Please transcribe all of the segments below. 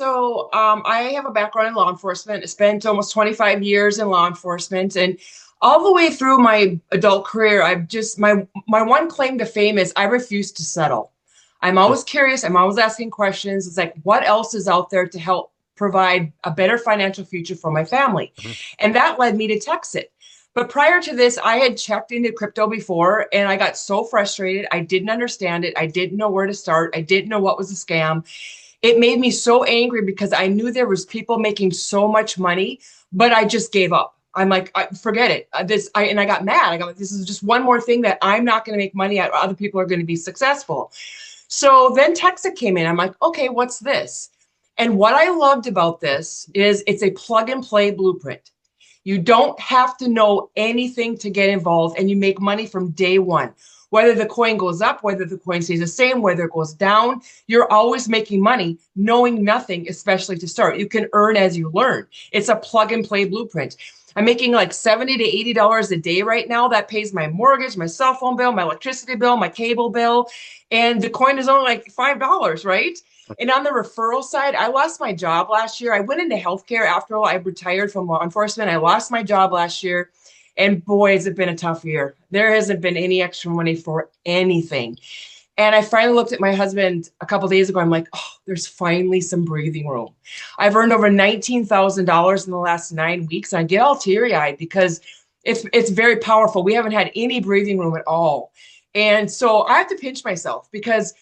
I have a background in law enforcement. I spent almost 25 years in law enforcement, and all the way through my adult career, I've just my one claim to fame is I refuse to settle. I'm always curious. I'm always asking questions. It's like, what else is out there to help provide a better financial future for my family? Mhm. And that led me to Texit. But prior to this, I had checked into crypto before, and I got so frustrated. I didn't understand it. I didn't know where to start. I didn't know what was a scam. It made me so angry because I knew there was people making so much money, but I just gave up. I'm like, forget it. And I got mad. I got, this is just one more thing that I'm not going to make money at. Other people are going to be successful. So then Texit came in. I'm like, okay, what's this? And what I loved about this is it's a plug and play blueprint. You don't have to know anything to get involved, and you make money from day one. Whether the coin goes up, whether the coin stays the same, whether it goes down, you're always making money knowing nothing, especially to start. You can earn as you learn. It's a plug and play blueprint. I'm making like $70 to $80 a day right now. That pays my mortgage, my cell phone bill, my electricity bill, my cable bill. And the coin is only like $5, right? And on the referral side, I lost my job last year. I went into healthcare after all. I retired from law enforcement. I lost my job last year. And boy, has it been a tough year. There hasn't been any extra money for anything. And I finally looked at my husband a couple of days ago. I'm like, oh, there's finally some breathing room. I've earned over $19,000 in the last 9 weeks. And I get all teary-eyed because it's very powerful. We haven't had any breathing room at all. And so I have to pinch myself because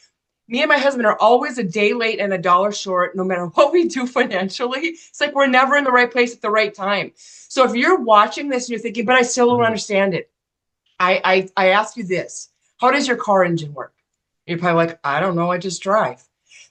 me and my husband are always a day late and a dollar short, no matter what we do financially. It's like we're never in the right place at the right time. So if you're watching this and you're thinking, but I still don't understand it, I ask you this: how does your car engine work? You're probably like, I don't know, I just drive.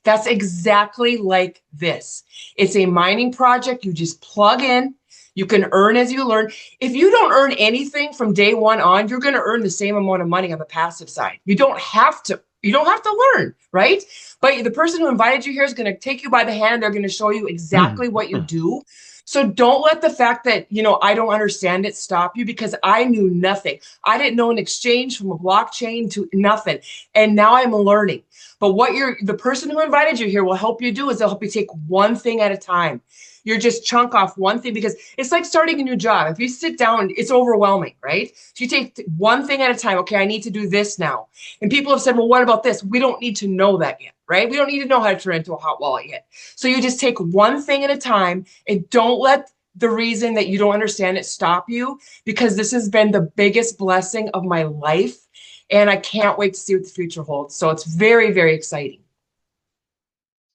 That's exactly like this. It's a mining project. You just plug in. You can earn as you learn. If you don't earn anything from day one on, you're going to earn the same amount of money on the passive side. You don't have to. You don't have to learn, right? But the person who invited you here is going to take you by the hand. They're going to show you exactly what you do. So don't let the fact that, I don't understand it stop you, because I knew nothing. I didn't know an exchange from a blockchain to nothing. And now I'm learning. But what the person who invited you here will help you do is they'll help you take one thing at a time. You're just chunk off one thing, because it's like starting a new job. If you sit down, it's overwhelming, right? So you take one thing at a time. Okay, I need to do this now. And people have said, well, what about this? We don't need to know that yet, right? We don't need to know how to turn into a hot wallet yet. So you just take one thing at a time, and don't let the reason that you don't understand it stop you, because this has been the biggest blessing of my life. And I can't wait to see what the future holds. So it's very, very exciting.